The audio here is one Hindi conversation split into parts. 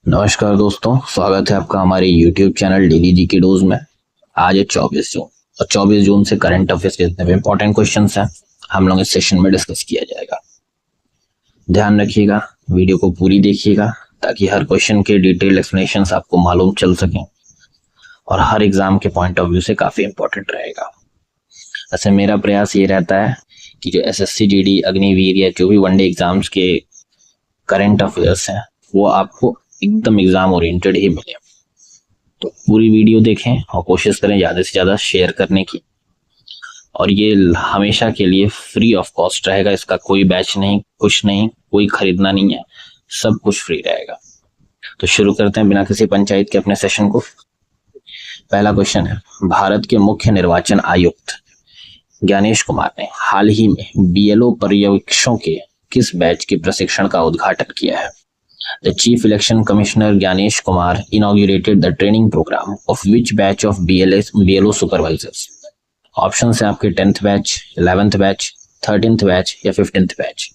नमस्कार दोस्तों, स्वागत है आपका हमारे YouTube चैनल डेली जी के डोज में। आज है 24 जून और 24 जून से करंट अफेयर्स के जितने भी इंपॉर्टेंट क्वेश्चंस हैं हम लोग इस सेशन में डिस्कस किया जाएगा। ध्यान रखिएगा, वीडियो को पूरी देखिएगा ताकि हर क्वेश्चन के डिटेल एक्सप्लेनेशंस आपको मालूम चल सकें और हर एग्जाम के पॉइंट ऑफ व्यू से काफी इंपॉर्टेंट रहेगा। ऐसे मेरा प्रयास ये रहता है कि जो SSC GD अग्निवीर या जो भी वनडे एग्जाम्स के करंट अफेयर्स हैं वो आपको एकदम एग्जाम ओरिएंटेड ही मिले। तो पूरी वीडियो देखें और कोशिश करें ज़्यादा से ज़्यादा शेयर करने की। और ये हमेशा के लिए फ्री ऑफ कॉस्ट रहेगा, इसका कोई बैच नहीं, कुछ नहीं, कोई खरीदना नहीं है, सब कुछ फ्री रहेगा। तो शुरू करते हैं बिना किसी पंचायत के अपने सेशन को। पहला क्वेश्चन है, भारत के मुख्य निर्वाचन आयुक्त ज्ञानेश कुमार ने हाल ही में BLO पर्यवेक्षकों के किस बैच के प्रशिक्षण का उद्घाटन किया है? The Chief Election Commissioner Gyanesh Kumar inaugurated the training program of which batch of BLO supervisors? Options हैं आपके 10th batch, 11th batch, 13th batch या 15th बैच।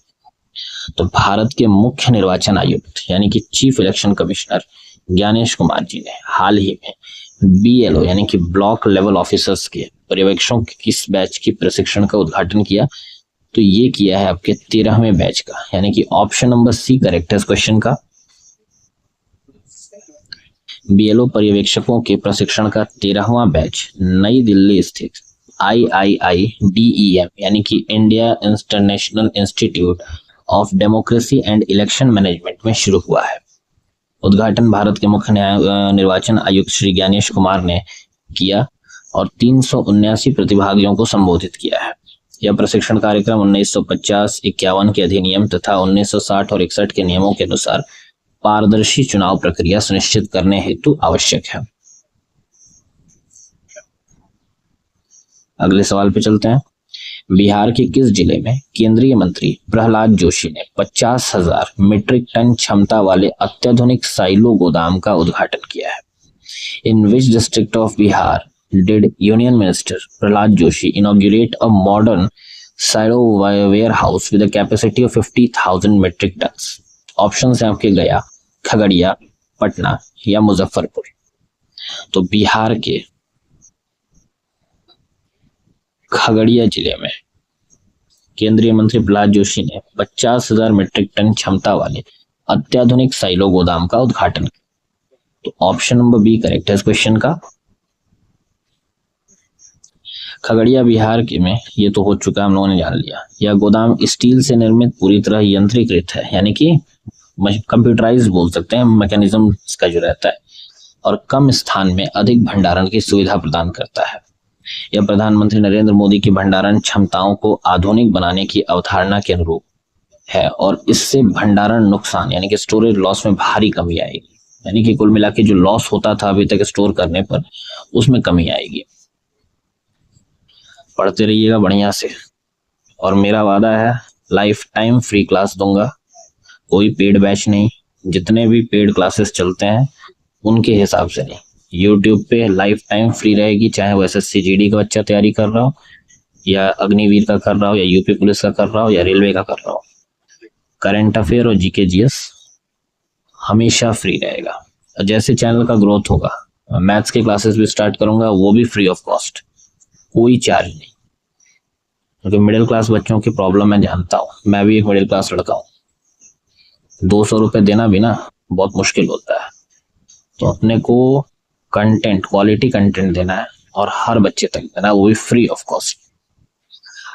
तो भारत के मुख्य निर्वाचन आयुक्त यानी कि chief election commissioner Gyanesh Kumar ji ने हाल ही में BLO यानी कि ब्लॉक लेवल ऑफिसर्स के पर्यवेक्षकों के किस बैच की प्रशिक्षण का उद्घाटन किया? तो ये किया है आपके 13वें बैच का, यानी कि ऑप्शन नंबर सी करेक्ट है इस क्वेश्चन का। BLO पर्यवेक्षकों के प्रशिक्षण का 13वां बैच नई दिल्ली स्थित IIIDEM यानी कि India international institute of democracy and election management में शुरू हुआ है। उद्घाटन भारत के मुख्य निर्वाचन आयुक्त श्री ज्ञानेश कुमार ने किया और 379 प्रतिभागियों को संबोधित किया है। यह प्रशिक्षण कार्यक्रम 1950-51 के अधिनियम तथा 1960 और 61 के नियमों के अनुसार पारदर्शी चुनाव प्रक्रिया सुनिश्चित करने हेतु आवश्यक है। अगले सवाल पे चलते हैं। बिहार के किस जिले में केंद्रीय मंत्री प्रहलाद जोशी ने 50,000 मीट्रिक टन क्षमता वाले अत्याधुनिक साइलो गोदाम का उद्घाटन किया है? In which district of Bihar did Union Minister Prahlad Joshi inaugurate a modern silo warehouse with a capacity of 50,000 metric tons? Options हैं आपके गया, खगड़िया, पटना या मुजफ्फरपुर। तो बिहार के खगड़िया जिले में केंद्रीय मंत्री प्रहलाद जोशी ने 50,000 मीट्रिक टन क्षमता वाले अत्याधुनिक साइलो गोदाम का उद्घाटन किया। तो ऑप्शन नंबर बी करेक्ट है इस क्वेश्चन का। खगड़िया बिहार के में ये तो हो चुका, हम लोगों ने जान लिया। यह गोदाम स्टील से निर्मित पूरी तरह यंत्रीकृत है, यानी कि कंप्यूटराइज बोल सकते हैं मैकेनिज्म इसका जो रहता है, और कम स्थान में अधिक भंडारण की सुविधा प्रदान करता है। यह प्रधानमंत्री नरेंद्र मोदी की भंडारण क्षमताओं को आधुनिक बनाने की अवधारणा के अनुरूप है और इससे भंडारण नुकसान यानी कि स्टोरेज लॉस में भारी कमी आएगी, यानी कि कुल मिला के जो लॉस होता था अभी तक स्टोर करने पर उसमें कमी आएगी। पढ़ते रहिएगा बढ़िया से, और मेरा वादा है लाइफ टाइम फ्री क्लास दूंगा, कोई पेड बैच नहीं। जितने भी पेड क्लासेस चलते हैं उनके हिसाब से नहीं, यूट्यूब पे लाइफ टाइम फ्री रहेगी, चाहे वो SSC GD का बच्चा तैयारी कर रहा हो या अग्निवीर का कर रहा हो या यूपी पुलिस का कर रहा हो या रेलवे का कर रहा हो। करंट अफेयर और GK GS हमेशा फ्री रहेगा। जैसे चैनल का ग्रोथ होगा, मैथ्स के क्लासेस भी स्टार्ट करूंगा, वो भी फ्री ऑफ कॉस्ट, कोई चार्ज नहीं। क्योंकि मिडिल क्लास बच्चों की प्रॉब्लम मैं जानता हूँ, मैं भी एक मिडिल क्लास लड़का हूँ। 200 रुपये देना भी ना बहुत मुश्किल होता है। तो अपने को कंटेंट, क्वालिटी कंटेंट देना है और हर बच्चे तक देना है, वो भी फ्री ऑफ कॉस्ट।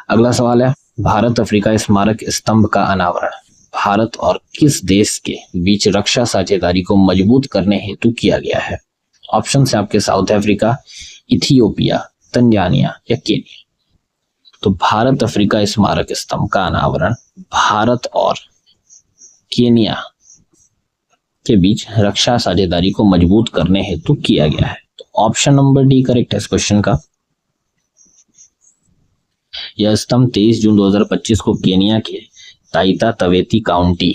अगला सवाल है, भारत अफ्रीका स्मारक स्तंभ का अनावरण भारत और किस देश के बीच रक्षा साझेदारी को मजबूत करने हेतु किया गया है? ऑप्शन है आपके साउथ अफ्रीका, इथियोपिया, तंजानिया या केन्या। तो भारत अफ्रीका स्मारक स्तंभ का अनावरण भारत और केन्या के बीच रक्षा साझेदारी को मजबूत करने हेतु किया गया है। तो ऑप्शन नंबर डी करेक्ट है इस क्वेश्चन का। यह स्तंभ 23 जून 2025 को केन्या के ताइता तवेती काउंटी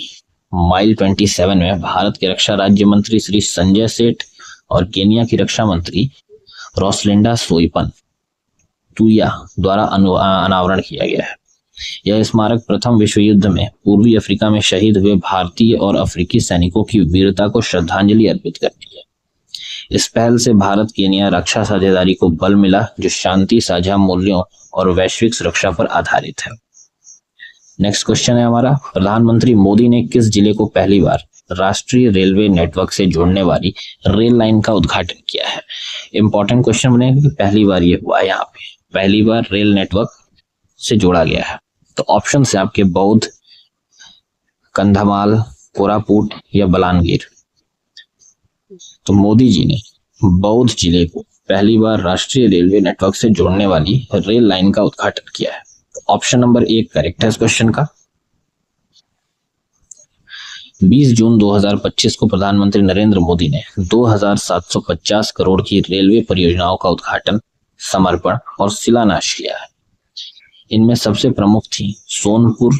माइल 27 में भारत के रक्षा राज्य मंत्री श्री संजय सेठ और केन्या की रक्षा मंत्री रोसलिंडा सोइपन तुया द्वारा अनावरण किया गया है। यह स्मारक प्रथम विश्व युद्ध में पूर्वी अफ्रीका में शहीद हुए भारतीय और अफ्रीकी सैनिकों की वीरता को श्रद्धांजलि अर्पित करती है। इस पहल से भारत केनिया रक्षा साझेदारी को बल मिला, जो शांति, साझा मूल्यों और वैश्विक सुरक्षा पर आधारित है। नेक्स्ट क्वेश्चन है हमारा, प्रधानमंत्री मोदी ने किस जिले को पहली बार राष्ट्रीय रेलवे नेटवर्क से जोड़ने वाली रेल लाइन का उद्घाटन किया है? इंपॉर्टेंट क्वेश्चन बनेगा कि पहली बार ये हुआ है, यहाँ पे पहली बार रेल नेटवर्क से जोड़ा गया है। तो ऑप्शन है आपके बौद्ध, कंधमाल, कोरापुट या बलानगीर। तो मोदी जी ने बौद्ध जिले को पहली बार राष्ट्रीय रेलवे नेटवर्क से जोड़ने वाली रेल लाइन का उद्घाटन किया है। ऑप्शन नंबर 1 करेक्ट है इस क्वेश्चन का। 20 जून 2025 को प्रधानमंत्री नरेंद्र मोदी ने 2750 करोड़ की रेलवे परियोजनाओं का उद्घाटन, समर्पण और शिलान्यास किया है। इनमें सबसे प्रमुख थी सोनपुर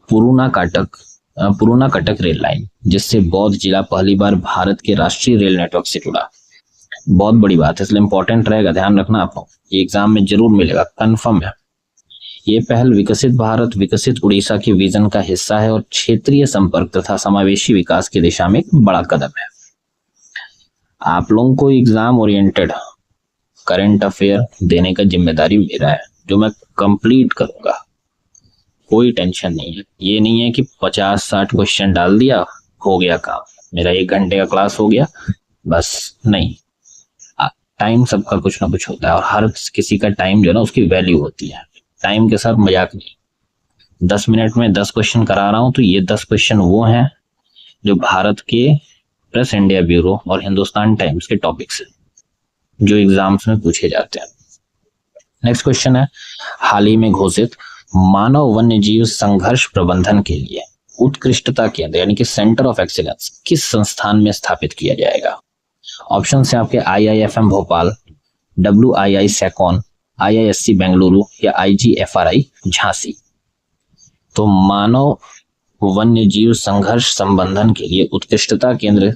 पुरूना कटक रेल लाइन, जिससे बौद्ध जिला पहली बार भारत के राष्ट्रीय रेल नेटवर्क से जुड़ा। बहुत बड़ी बात है, इसलिए इंपॉर्टेंट रहेगा, ध्यान रखना आप लोग, ये एग्जाम में जरूर मिलेगा, कंफर्म है। ये पहल विकसित भारत, विकसित उड़ीसा के विजन का हिस्सा है और क्षेत्रीय संपर्क तथा समावेशी विकास की दिशा में एक बड़ा कदम है। आप लोगों को एग्जाम ओरिएंटेड करंट अफेयर देने का जिम्मेदारी मेरा है, जो मैं कंप्लीट करूंगा, कोई टेंशन नहीं है। ये नहीं है कि 50-60 क्वेश्चन डाल दिया हो गया काम, मेरा 1 घंटे का क्लास हो गया बस, नहीं। टाइम सबका कुछ ना कुछ होता है और हर किसी का टाइम जो है ना उसकी वैल्यू होती है। टाइम के साथ मजाक नहीं। 10 मिनट में 10 क्वेश्चन करा रहा हूं, तो ये 10 क्वेश्चन वो हैं जो भारत के प्रेस इंडिया ब्यूरो और हिंदुस्तान टाइम्स के टॉपिक्स हैं, जो एग्जाम्स में पूछे जाते हैं। नेक्स्ट क्वेश्चन है, हाल ही में घोषित मानव वन्य जीव संघर्ष प्रबंधन के लिए उत्कृष्टता केंद्र यानी कि सेंटर ऑफ एक्सीलेंस किस संस्थान में स्थापित किया जाएगा? ऑप्शन है आपके IIFM Bhopal, WII सैकॉन, IISc Bengaluru या IGFRI झांसी। तो मानव वन्य जीव संघर्ष संबंधन के लिए उत्कृष्टता केंद्र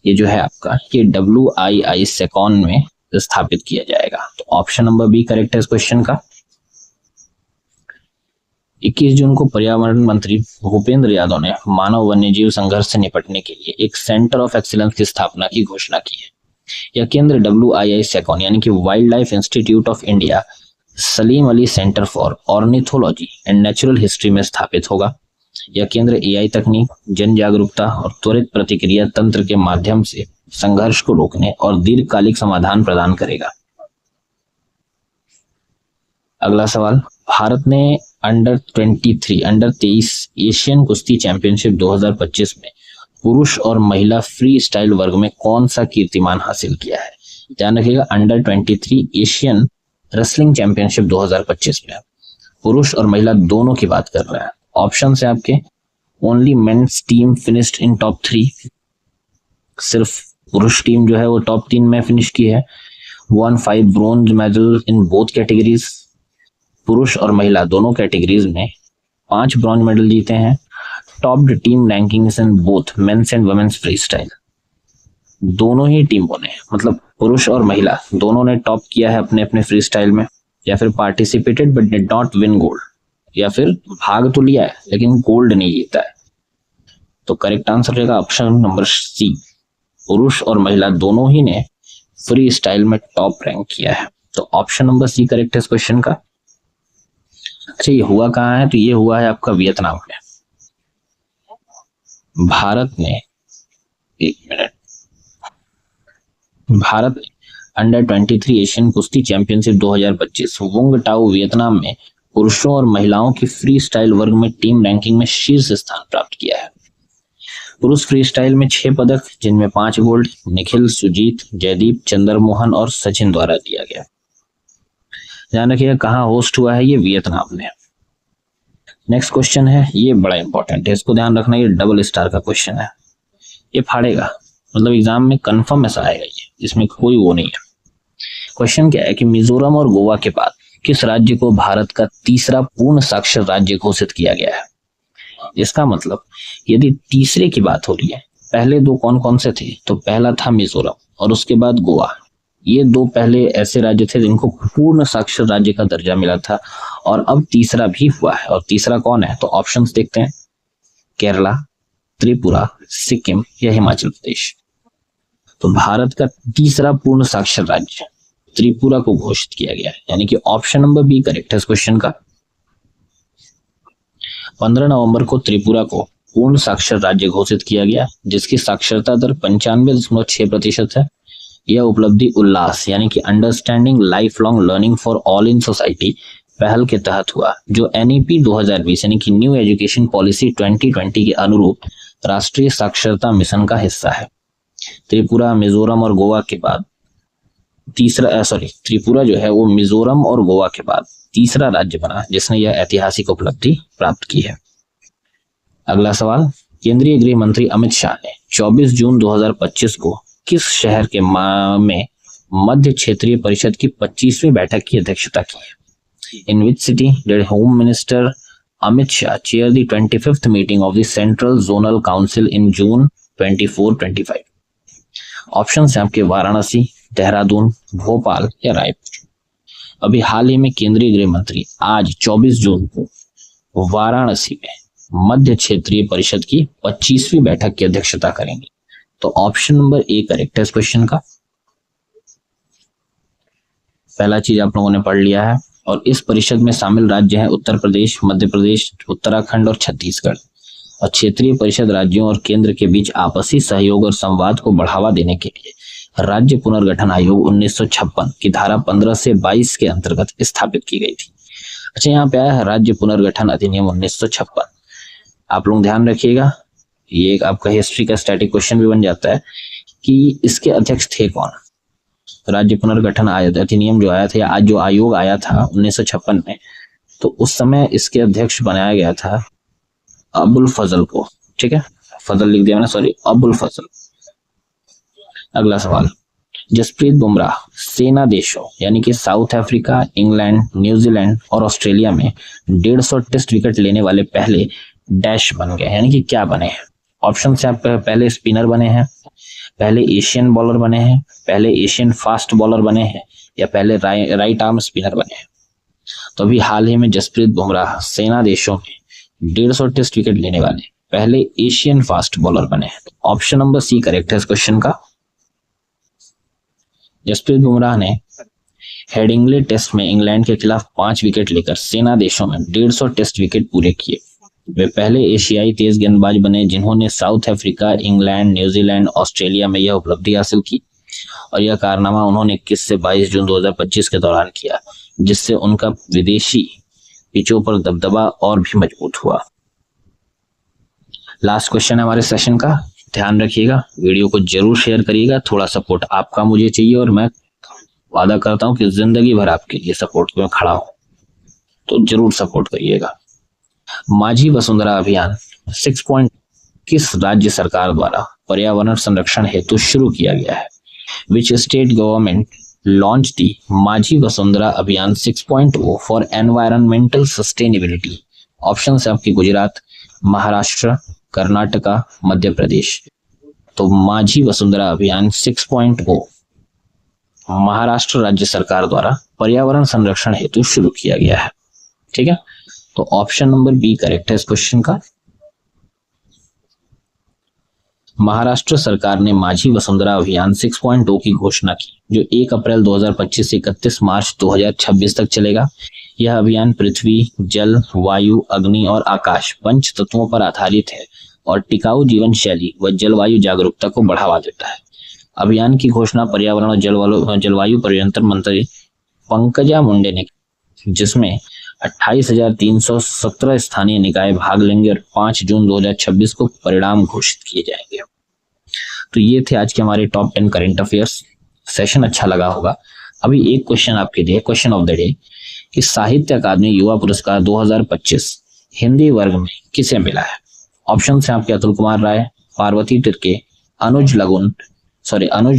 ये जो है आपका, ये WII सैकॉन में स्थापित किया जाएगा। तो ऑप्शन नंबर बी करेक्ट है इस क्वेश्चन का। 21 जून को पर्यावरण मंत्री भूपेंद्र यादव ने मानव वन्यजीव संघर्ष से निपटने के लिए एक सेंटर ऑफ एक्सीलेंस की स्थापना की घोषणा की है। यह केंद्र WII सैकॉन यानी कि wild life institute of India, Salim Ali centre for ornithology and natural history में स्थापित होगा। यह केंद्र AI तकनीक, जन जागरूकता और त्वरित प्रतिक्रिया तंत्र के माध्यम से संघर्ष को रोकने और दीर्घकालिक समाधान प्रदान करेगा। अगला सवाल, भारत ने अंडर 23 एशियन कुश्ती चैंपियनशिप 2025 में पुरुष और महिला फ्री स्टाइल वर्ग में कौन सा कीर्तिमान हासिल किया है? ध्यान रखिएगा, अंडर 23 एशियन रेसलिंग चैंपियनशिप 2025 में पुरुष और महिला दोनों की बात कर रहे हैं। ऑप्शन है आपके, ओनली मेंस टीम फिनिश्ड इन टॉप 3, सिर्फ पुरुष टीम जो है वो टॉप 3 में फिनिश की है। 1 5 bronze medal in both categories, पुरुष और महिला दोनों कैटेगरीज में 5 ब्रॉन्ज मेडल जीते हैं। Topped team rankings in both men's and women's freestyle, दोनों ही टीमों ने, मतलब पुरुष और महिला दोनों ने टॉप किया है अपने अपने फ्री स्टाइल में, या फिर participated but did not win gold, या फिर भाग तो लिया है लेकिन गोल्ड नहीं जीता है। तो करेक्ट आंसर रहेगा ऑप्शन नंबर सी, पुरुष और महिला दोनों ही ने फ्री स्टाइल में टॉप रैंक किया है। तो ऑप्शन नंबर सी करेक्ट है इस क्वेश्चन का। अच्छा, ये हुआ कहाँ है? तो ये हुआ है आपका वियतनाम में। भारत ने अंडर 23 एशियन कुश्ती चैंपियनशिप 2025 वुंग टाओ वियतनाम में पुरुषों और महिलाओं की फ्री स्टाइल वर्ग में टीम रैंकिंग में शीर्ष स्थान प्राप्त किया है। पुरुष फ्री स्टाइल में 6 पदक, जिनमें 5 गोल्ड निखिल, सुजीत, जयदीप, चंद्रमोहन और सचिन द्वारा दिया गया। ध्यान रखिएगा कहाँ होस्ट हुआ है, ये वियतनाम में। नेक्स्ट क्वेश्चन है, ये बड़ा इंपॉर्टेंट है, इसको ध्यान रखना, ये डबल स्टार का क्वेश्चन है, ये फाड़ेगा, मतलब एग्जाम में कंफर्म ऐसा आएगा ये, इसमें कोई वो नहीं है। क्वेश्चन क्या है कि मिजोरम और गोवा के बाद किस राज्य को भारत का तीसरा पूर्ण साक्षर राज्य घोषित किया गया है? इसका मतलब यदि तीसरे की बात हो रही है, पहले 2 कौन कौन से थे? तो पहला था मिजोरम और उसके बाद गोवा, ये दो पहले ऐसे राज्य थे जिनको पूर्ण साक्षर राज्य का दर्जा मिला था, और अब तीसरा भी हुआ है। और तीसरा कौन है? तो ऑप्शंस देखते हैं, केरला, त्रिपुरा, सिक्किम या हिमाचल प्रदेश। तो भारत का तीसरा पूर्ण साक्षर राज्य त्रिपुरा को घोषित किया गया है, यानी कि ऑप्शन नंबर बी करेक्ट है इस क्वेश्चन का। 15 नवंबर को त्रिपुरा को पूर्ण साक्षर राज्य घोषित किया गया, जिसकी साक्षरता दर 95.6% है। यह उपलब्धि उल्लास यानी कि understanding life long learning for all in society पहल के तहत हुआ, जो NEP 2020 यानी कि न्यू एजुकेशन पॉलिसी 2020 के अनुरूप राष्ट्रीय साक्षरता मिशन का हिस्सा है। त्रिपुरा, मिजोरम और गोवा के बाद त्रिपुरा जो है वो मिजोरम और गोवा के बाद तीसरा राज्य बना जिसने यह ऐतिहासिक उपलब्धि प्राप्त की है। अगला सवाल, केंद्रीय गृह मंत्री अमित शाह ने 24 जून 2025 को किस शहर के में मध्य क्षेत्रीय परिषद की 25वीं बैठक की अध्यक्षता की है? In which city did home minister Amit Shah chair the 25th meeting of the central zonal council in June 24-25? Option है आपके वाराणसी, देहरादून, भोपाल या रायपुर। अभी हाल ही में केंद्रीय गृह मंत्री आज 24 जून को वाराणसी में मध्य क्षेत्रीय परिषद की 25वीं बैठक की अध्यक्षता करेंगे। तो ऑप्शन नंबर ए करेक्ट है इस क्वेश्चन का। पहला चीज आप लोगों ने पढ़ लिया है। और इस परिषद में शामिल राज्य हैं उत्तर प्रदेश, मध्य प्रदेश, उत्तराखंड और छत्तीसगढ़। और क्षेत्रीय परिषद राज्यों और केंद्र के बीच आपसी सहयोग और संवाद को बढ़ावा देने के लिए राज्य पुनर्गठन आयोग 1956 की धारा 15 से 22 के अंतर्गत स्थापित की गई थी। अच्छा, यहाँ पे आया है राज्य पुनर्गठन अधिनियम 1956। आप लोग ध्यान रखिएगा, ये एक आपका हिस्ट्री का स्टैटिक क्वेश्चन भी बन जाता है कि इसके अध्यक्ष थे कौन। राज्य पुनर्गठन अधिनियम जो आया था, या आज जो आयोग आया था 1956 में, तो उस समय इसके अध्यक्ष बनाया गया था अबुल फजल को। ठीक है, फजल लिख दिया मैंने, सॉरी, अबुल फजल। अगला सवाल, जसप्रीत बुमराह सेना देशों यानी कि साउथ अफ्रीका, इंग्लैंड, न्यूजीलैंड और ऑस्ट्रेलिया में 150 टेस्ट विकेट लेने वाले पहले डैश बन गए, यानी कि क्या बने हैं? ऑप्शन से आप पहले स्पिनर बने हैं, पहले एशियन बॉलर बने हैं, पहले एशियन फास्ट बॉलर बने हैं, या पहले राइट आर्म स्पिनर बने हैं। तो अभी हाल ही में जसप्रीत बुमराह सेना देशों में 150 टेस्ट विकेट लेने वाले पहले एशियन फास्ट बॉलर बने हैं। ऑप्शन नंबर सी करेक्ट है इस क्वेश्चन का। जसप्रीत बुमराह ने हेडिंगले टेस्ट में इंग्लैंड के खिलाफ 5 विकेट लेकर सेना देशों में 150 टेस्ट विकेट पूरे किए। वे पहले एशियाई तेज गेंदबाज बने जिन्होंने south Africa, England, New Zealand, Australia में यह उपलब्धि हासिल की। और यह कारनामा उन्होंने 21 से 22 जून 2025 के दौरान किया, जिससे उनका विदेशी पिचों पर दबदबा और भी मजबूत हुआ। लास्ट क्वेश्चन है हमारे सेशन का, ध्यान रखिएगा, वीडियो को जरूर शेयर करिएगा। थोड़ा सपोर्ट आपका मुझे चाहिए और मैं वादा करता हूं कि जिंदगी भर आपके लिए सपोर्ट में खड़ा हूं, तो जरूर सपोर्ट करिएगा। माझी वसुंधरा अभियान 6 पॉइंट किस राज्य सरकार द्वारा पर्यावरण संरक्षण हेतु शुरू किया गया है? विच स्टेट गवर्नमेंट लॉन्च दी माझी वसुंधरा अभियान 6.0 फॉर एनवायरमेंटल सस्टेनेबिलिटी? ऑप्शन है आपकी गुजरात, महाराष्ट्र, कर्नाटका, मध्य प्रदेश। तो माझी वसुंधरा अभियान 6.0 महाराष्ट्र राज्य सरकार द्वारा पर्यावरण संरक्षण हेतु शुरू किया गया है। ठीक है, तो ऑप्शन नंबर बी करेक्ट है इस क्वेश्चन का। महाराष्ट्र सरकार ने माझी वसुंधरा अभियान 6.0 की घोषणा की, जो 1 अप्रैल 2025 से 31 मार्च 2026 तक चलेगा। यह अभियान पृथ्वी, जल, वायु, अग्नि और आकाश 5 तत्वों पर आधारित है और टिकाऊ जीवन शैली व जलवायु जागरूकता को बढ़ावा देता है। अभियान की घोषणा पर्यावरण और जलवायु परिवर्तन मंत्री पंकजा मुंडे ने, जिसमें 28,317 स्थानीय निकाय भाग लेंगे और 5 जून 2026 को परिणाम घोषित किए जाएंगे। तो ये थे आज के हमारे टॉप 10 करंट अफेयर्स। सेशन अच्छा लगा होगा। अभी एक क्वेश्चन आपके लिए, क्वेश्चन ऑफ द डे, कि साहित्य अकादमी युवा पुरस्कार 2025 हिंदी वर्ग में किसे मिला है? ऑप्शन है आपके अतुल कुमार राय, पार्वती तिर्के, अनुज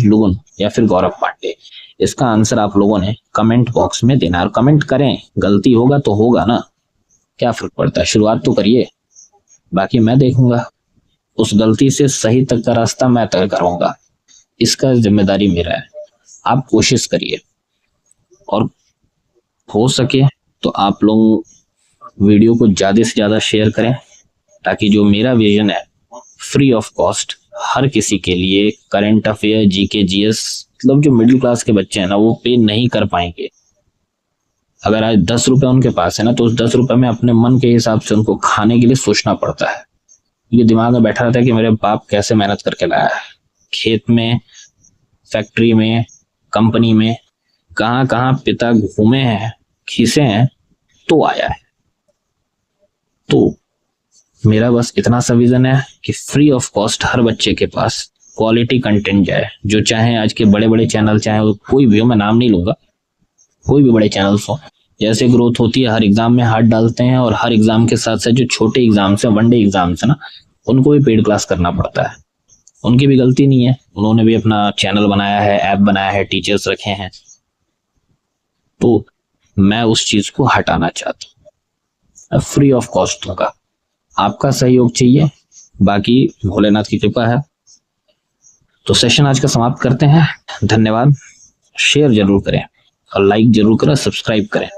लुगुन या फिर गौरव पांडे। इसका आंसर आप लोगों ने कमेंट बॉक्स में देना, और कमेंट करें, गलती होगा तो होगा ना, क्या फर्क पड़ता है, शुरुआत तो करिए, बाकी मैं देखूंगा। उस गलती से सही तक का रास्ता मैं तय करूंगा, इसका जिम्मेदारी मेरा है। आप कोशिश करिए, और हो सके तो आप लोग वीडियो को ज़्यादा से ज़्यादा शेयर करें, ताकि जो मेरा विजन है फ्री ऑफ कॉस्ट हर किसी के लिए करंट अफेयर, जीके, जीएस, मतलब जो मिडिल क्लास के बच्चे हैं ना वो पे नहीं कर पाएंगे। अगर आज 10 रुपए उनके पास है ना, तो उस 10 रुपए में अपने मन के हिसाब से उनको खाने के लिए सोचना पड़ता है। ये दिमाग में बैठा रहता है कि मेरे बाप कैसे मेहनत करके लाया है, खेत में, फैक्ट्री में, कंपनी में, कहाँ कहाँ पिता घूमे हैं, खीसे हैं, तो आया है। तो मेरा बस इतना सा विजन है कि फ्री ऑफ कॉस्ट हर बच्चे के पास क्वालिटी कंटेंट जाए। जो चाहे आज के बड़े बड़े चैनल, चाहे वो कोई भी हो, मैं नाम नहीं लूंगा, कोई भी बड़े चैनल्स हो, जैसे ग्रोथ होती है हर एग्जाम में हाथ डालते हैं, और हर एग्जाम के साथ साथ जो छोटे एग्जाम्स हैं, वनडे एग्जाम्स है ना, उनको भी पेड क्लास करना पड़ता है। उनकी भी गलती नहीं है, उन्होंने भी अपना चैनल बनाया है, ऐप बनाया है, टीचर्स रखे हैं। तो मैं उस चीज को हटाना चाहता हूँ, फ्री ऑफ कॉस्ट दूंगा। आपका सहयोग चाहिए, बाकी भोलेनाथ की कृपा है। तो सेशन आज का समाप्त करते हैं। धन्यवाद। शेयर जरूर करें और लाइक जरूर करें, सब्सक्राइब करें।